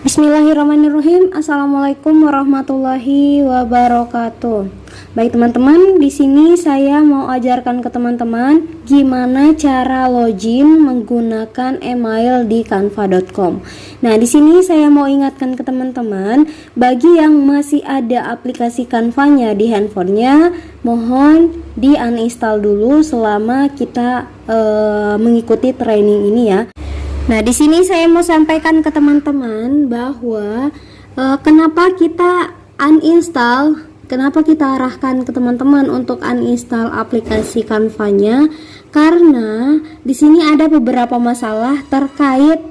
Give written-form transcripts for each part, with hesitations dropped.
Bismillahirrahmanirrahim. Assalamualaikum warahmatullahi wabarakatuh. Baik teman-teman, di sini saya mau ajarkan ke teman-teman gimana cara login menggunakan email di canva.com. Nah, di sini saya mau ingatkan ke teman-teman, bagi yang masih ada aplikasi Canva-nya di handphonenya, mohon di uninstall dulu selama kita mengikuti training ini ya. Nah, di sini saya mau sampaikan ke teman-teman bahwa kenapa kita uninstall, kenapa kita arahkan ke teman-teman untuk uninstall aplikasi Canva-nya, karena di sini ada beberapa masalah terkait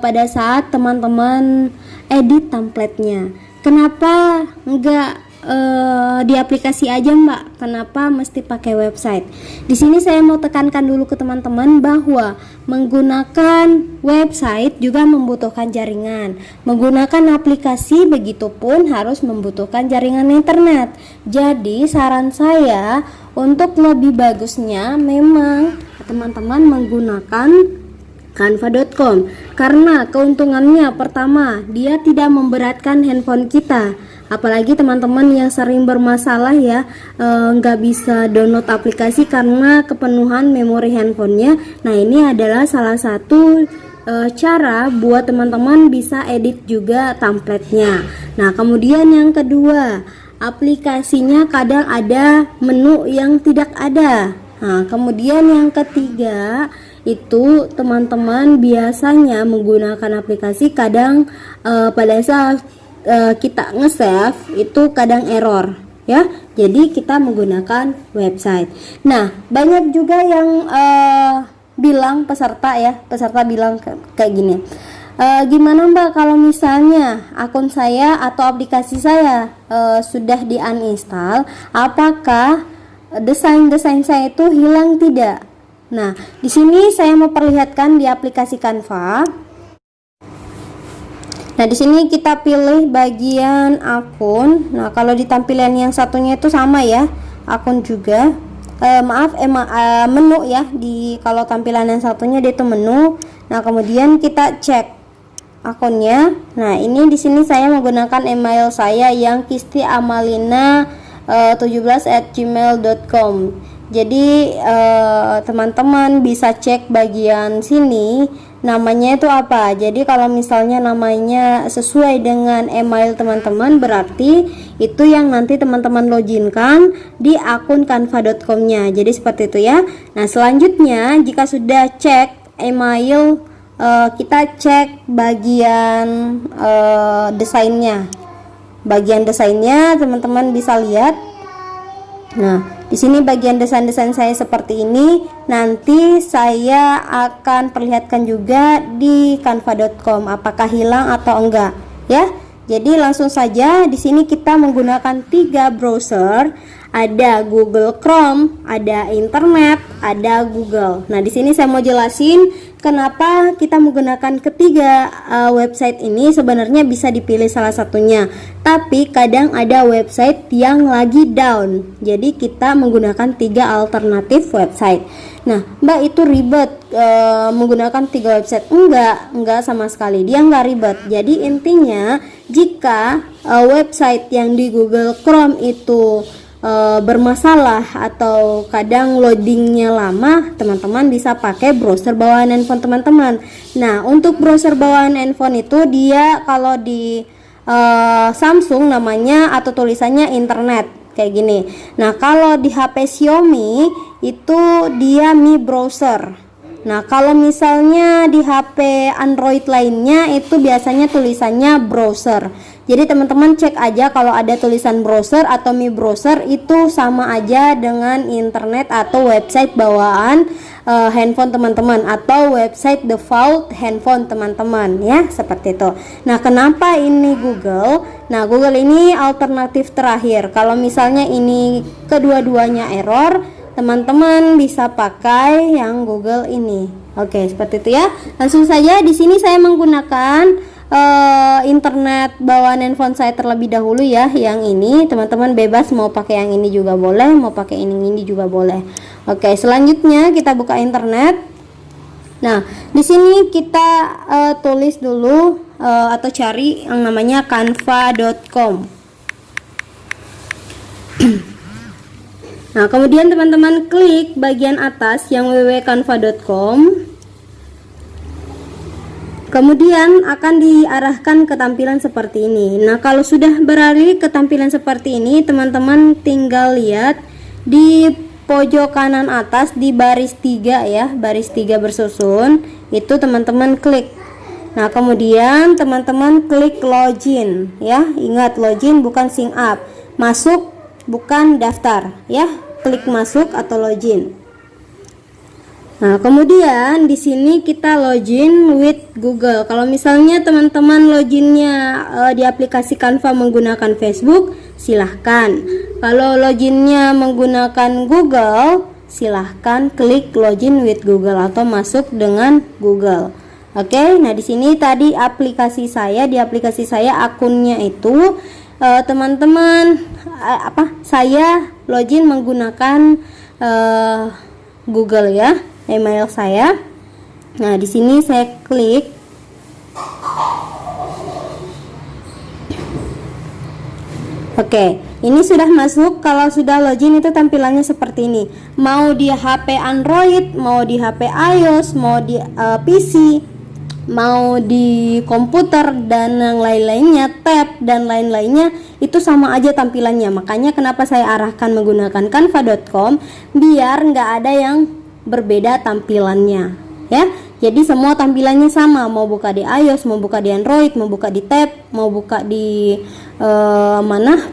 pada saat teman-teman edit template-nya. Kenapa enggak di aplikasi aja Mbak? Kenapa mesti pakai website? Di sini saya mau tekankan dulu ke teman-teman bahwa menggunakan website juga membutuhkan jaringan. Menggunakan aplikasi begitupun harus membutuhkan jaringan internet. Jadi saran saya untuk lebih bagusnya memang teman-teman menggunakan canva.com, karena keuntungannya pertama, dia tidak memberatkan handphone kita. Apalagi teman-teman yang sering bermasalah ya, nggak bisa download aplikasi karena kepenuhan memori handphonenya. Nah, ini adalah salah satu cara buat teman-teman bisa edit juga template-nya. Nah, kemudian yang kedua, aplikasinya kadang ada menu yang tidak ada. Nah, kemudian yang ketiga itu teman-teman biasanya menggunakan aplikasi kadang pada saat kita nge-save itu kadang error ya, jadi kita menggunakan website. Nah, banyak juga yang bilang peserta bilang kayak gini, gimana Mbak kalau misalnya akun saya atau aplikasi saya sudah di uninstall, apakah desain saya itu hilang tidak? Nah, di sini saya mau perlihatkan di aplikasi Canva. Nah, di sini kita pilih bagian akun. Nah, kalau di tampilan yang satunya itu sama ya, akun juga. Menu ya. Kalau tampilan yang satunya dia itu menu. Nah, kemudian kita cek akunnya. Nah, ini di sini saya menggunakan email saya yang kistiamalina17@gmail.com. Jadi teman-teman bisa cek bagian sini namanya itu apa. Jadi kalau misalnya namanya sesuai dengan email teman-teman, berarti itu yang nanti teman-teman loginkan di akun canva.com-nya. Jadi seperti itu ya. Nah, selanjutnya jika sudah cek email, kita cek bagian desainnya. Bagian desainnya teman-teman bisa lihat. Nah, di sini bagian desain-desain saya seperti ini. Nanti saya akan perlihatkan juga di canva.com apakah hilang atau enggak ya. Jadi langsung saja di sini kita menggunakan 3 browser. Ada Google Chrome, ada internet, ada Google. Nah, di sini saya mau jelasin kenapa kita menggunakan ketiga website ini. Sebenarnya bisa dipilih salah satunya, tapi kadang ada website yang lagi down. Jadi kita menggunakan 3 alternatif website. Nah, Mbak, itu ribet menggunakan 3 website? Enggak sama sekali. Dia enggak ribet. Jadi intinya jika website yang di Google Chrome itu bermasalah atau kadang loadingnya lama, teman-teman bisa pakai browser bawaan handphone teman-teman. Nah, untuk browser bawaan handphone itu dia kalau di Samsung namanya atau tulisannya internet kayak gini. Nah, kalau di HP Xiaomi itu dia Mi Browser. Nah, kalau misalnya di HP Android lainnya itu biasanya tulisannya browser. Jadi teman-teman cek aja kalau ada tulisan browser atau Mi Browser itu sama aja dengan internet atau website bawaan handphone teman-teman atau website default handphone teman-teman ya, seperti itu. Nah, kenapa ini Google? Nah, Google ini alternatif terakhir. Kalau misalnya ini kedua-duanya error, teman-teman bisa pakai yang Google ini. Oke, seperti itu ya. Langsung saja di sini saya menggunakan internet bawaan handphone saya terlebih dahulu ya, yang ini. Teman-teman bebas mau pakai yang ini juga boleh, mau pakai ini juga boleh. Oke, selanjutnya kita buka internet. Nah, di sini kita tulis dulu atau cari yang namanya canva.com. Nah, kemudian teman-teman klik bagian atas yang www.canva.com. Kemudian akan diarahkan ke tampilan seperti ini. Nah, kalau sudah beralih ke tampilan seperti ini, teman-teman tinggal lihat di pojok kanan atas di baris 3 ya, baris 3 bersusun, itu teman-teman klik. Nah, kemudian teman-teman klik login ya. Ingat, login bukan sign up. Masuk bukan daftar ya. Klik masuk atau login. Nah, kemudian di sini kita login with Google. Kalau misalnya teman-teman loginnya di aplikasi Canva menggunakan Facebook, silahkan. Kalau loginnya menggunakan Google, silahkan klik login with Google atau masuk dengan Google. Oke, nah di sini tadi aplikasi saya, di aplikasi saya akunnya itu teman-teman saya login menggunakan Google ya. Email saya. Nah, di sini saya klik. Oke, ini sudah masuk. Kalau sudah login itu tampilannya seperti ini. Mau di HP Android, mau di HP iOS, mau di PC, mau di komputer dan yang lain-lainnya, tab dan lain-lainnya, itu sama aja tampilannya. Makanya kenapa saya arahkan menggunakan canva.com, biar nggak ada yang berbeda tampilannya ya. Jadi semua tampilannya sama, mau buka di iOS, mau buka di Android, mau buka di tab, mau buka di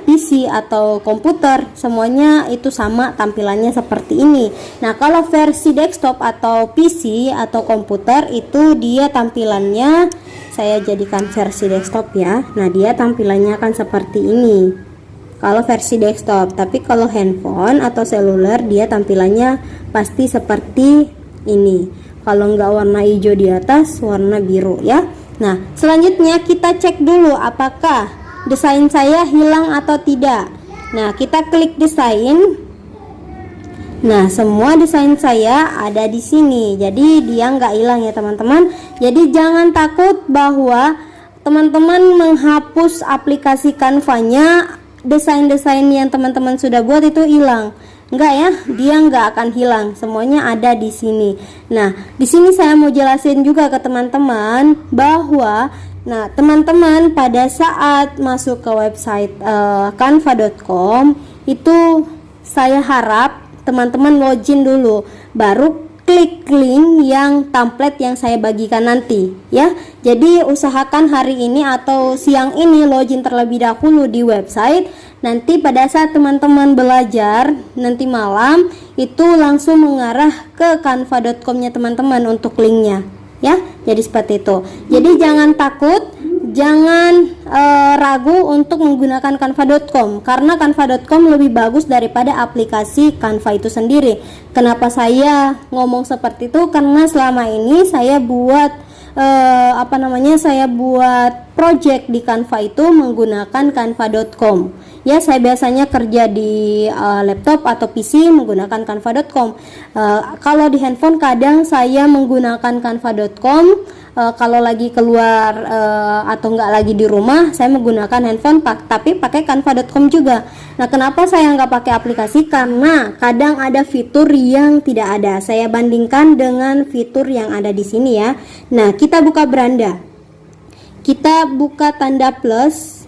PC atau komputer, semuanya itu sama tampilannya seperti ini. Nah, kalau versi desktop atau PC atau komputer itu dia tampilannya, saya jadikan versi desktop ya. Nah, dia tampilannya akan seperti ini kalau versi desktop, tapi kalau handphone atau seluler dia tampilannya pasti seperti ini. Kalau nggak warna hijau di atas, warna biru ya. Nah, selanjutnya kita cek dulu apakah desain saya hilang atau tidak. Nah, kita klik desain. Nah, semua desain saya ada di sini, jadi dia nggak hilang ya teman-teman. Jadi jangan takut bahwa teman-teman menghapus aplikasi Canva-nya, desain-desain yang teman-teman sudah buat itu hilang. Enggak ya, dia nggak akan hilang, semuanya ada di sini. Nah, di sini saya mau jelasin juga ke teman-teman bahwa, nah teman-teman pada saat masuk ke website canva.com itu saya harap teman-teman login dulu, baru klik link yang template yang saya bagikan nanti ya. Jadi usahakan hari ini atau siang ini login terlebih dahulu di website. Nanti pada saat teman-teman belajar nanti malam itu langsung mengarah ke canva.com-nya teman-teman untuk linknya ya. Jadi seperti itu. Jadi jangan takut, jangan ragu untuk menggunakan canva.com, karena canva.com lebih bagus daripada aplikasi Canva itu sendiri. Kenapa saya ngomong seperti itu? Karena selama ini saya buat saya buat project di Canva itu menggunakan canva.com ya. Saya biasanya kerja di laptop atau PC menggunakan canva.com. Kalau di handphone kadang saya menggunakan canva.com. Kalau lagi keluar atau enggak lagi di rumah, saya menggunakan handphone tapi pakai canva.com juga. Nah, kenapa saya nggak pakai aplikasi? Karena kadang ada fitur yang tidak ada. Saya bandingkan dengan fitur yang ada di sini ya. Nah, kita buka beranda, kita buka tanda plus,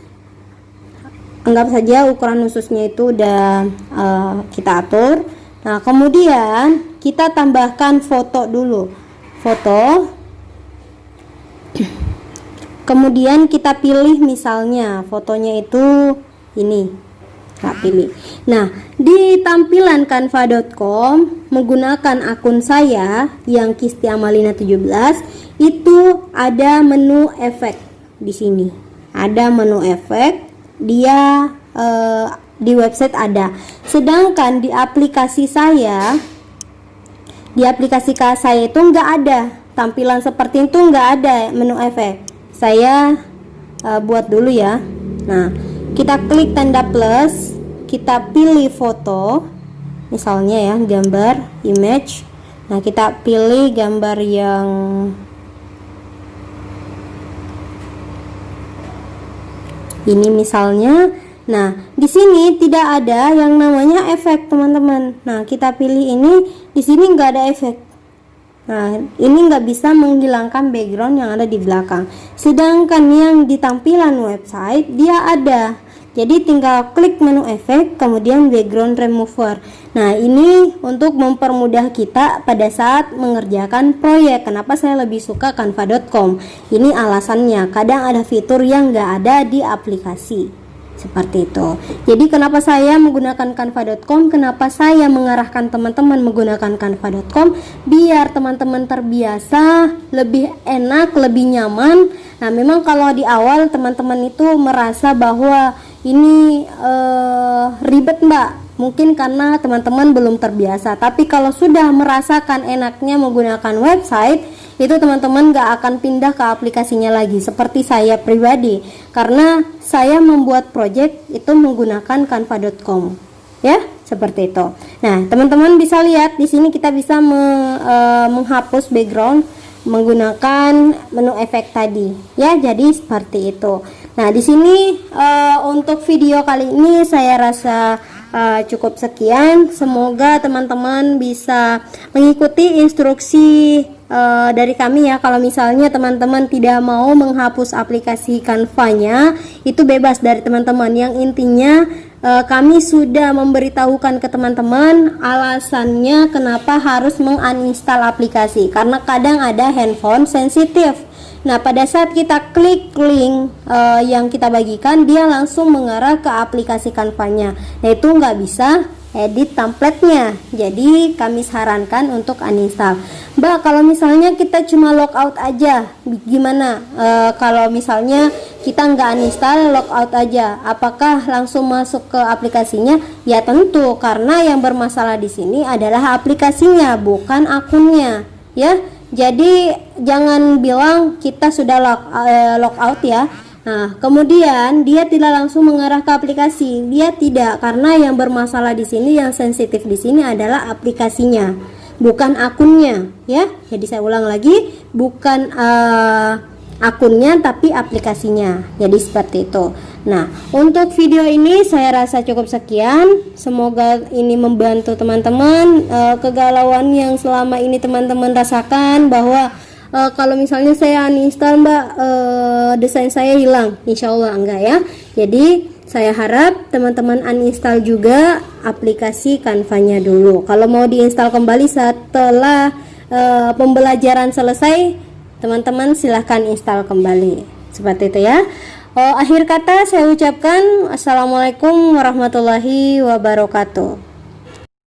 anggap saja ukuran khususnya itu udah kita atur. Nah, kemudian kita tambahkan foto dulu, foto. Kemudian kita pilih misalnya fotonya itu ini, nah pilih. Nah, di tampilan canva.com menggunakan akun saya yang Kisti Amalina 17 itu ada menu efek di sini. Ada menu efek, dia di website ada. Sedangkan di aplikasi saya, itu nggak ada tampilan seperti itu, nggak ada menu efek. Saya buat dulu ya. Nah, kita klik tanda plus, kita pilih foto, misalnya ya gambar, image. Nah, kita pilih gambar yang Ini misalnya. Nah, di sini tidak ada yang namanya efek, teman-teman. Nah, kita pilih ini, di sini nggak ada efek. Nah, ini nggak bisa menghilangkan background yang ada di belakang. Sedangkan yang di tampilan website dia ada. Jadi tinggal klik menu efek, kemudian background remover. Nah, ini untuk mempermudah kita pada saat mengerjakan proyek. Kenapa saya lebih suka canva.com? Ini alasannya. Kadang ada fitur yang nggak ada di aplikasi. Seperti itu. Jadi kenapa saya menggunakan canva.com, kenapa saya mengarahkan teman-teman menggunakan canva.com, biar teman-teman terbiasa, lebih enak, lebih nyaman. Nah, memang kalau di awal teman-teman itu merasa bahwa ini ribet, Mbak, mungkin karena teman-teman belum terbiasa. Tapi kalau sudah merasakan enaknya menggunakan website, itu teman-teman gak akan pindah ke aplikasinya lagi, seperti saya pribadi, karena saya membuat project itu menggunakan canva.com, ya, seperti itu. Nah, teman-teman bisa lihat di sini kita bisa menghapus background menggunakan menu efek tadi, ya. Jadi seperti itu. Nah, di sini untuk video kali ini saya rasa cukup sekian. Semoga teman-teman bisa mengikuti instruksi dari kami ya. Kalau misalnya teman-teman tidak mau menghapus aplikasi Canva-nya, itu bebas dari teman-teman. Yang intinya kami sudah memberitahukan ke teman-teman alasannya kenapa harus menginstal aplikasi, karena kadang ada handphone sensitif. Nah, pada saat kita klik link yang kita bagikan, dia langsung mengarah ke aplikasi Canva-nya. Nah, itu nggak bisa edit template-nya. Jadi kami sarankan untuk uninstall. Mbak, kalau misalnya kita cuma logout aja, gimana? Kalau misalnya kita nggak uninstall, logout aja, apakah langsung masuk ke aplikasinya? Ya tentu, karena yang bermasalah di sini adalah aplikasinya, bukan akunnya, ya. Jadi jangan bilang kita sudah logout ya. Nah, kemudian dia tidak langsung mengarah ke aplikasi. Dia tidak, karena yang bermasalah di sini, yang sensitif di sini adalah aplikasinya, bukan akunnya, ya. Jadi saya ulang lagi, bukan akunnya tapi aplikasinya. Jadi seperti itu. Nah, untuk video ini saya rasa cukup sekian. Semoga ini membantu teman-teman. Kegalauan yang selama ini teman-teman rasakan bahwa kalau misalnya saya uninstall, Mbak, desain saya hilang. Insya Allah enggak ya. Jadi saya harap teman-teman uninstall juga aplikasi Canva-nya dulu. Kalau mau diinstal kembali setelah pembelajaran selesai, teman-teman silahkan install kembali. Seperti itu ya. Akhir kata saya ucapkan assalamualaikum warahmatullahi wabarakatuh.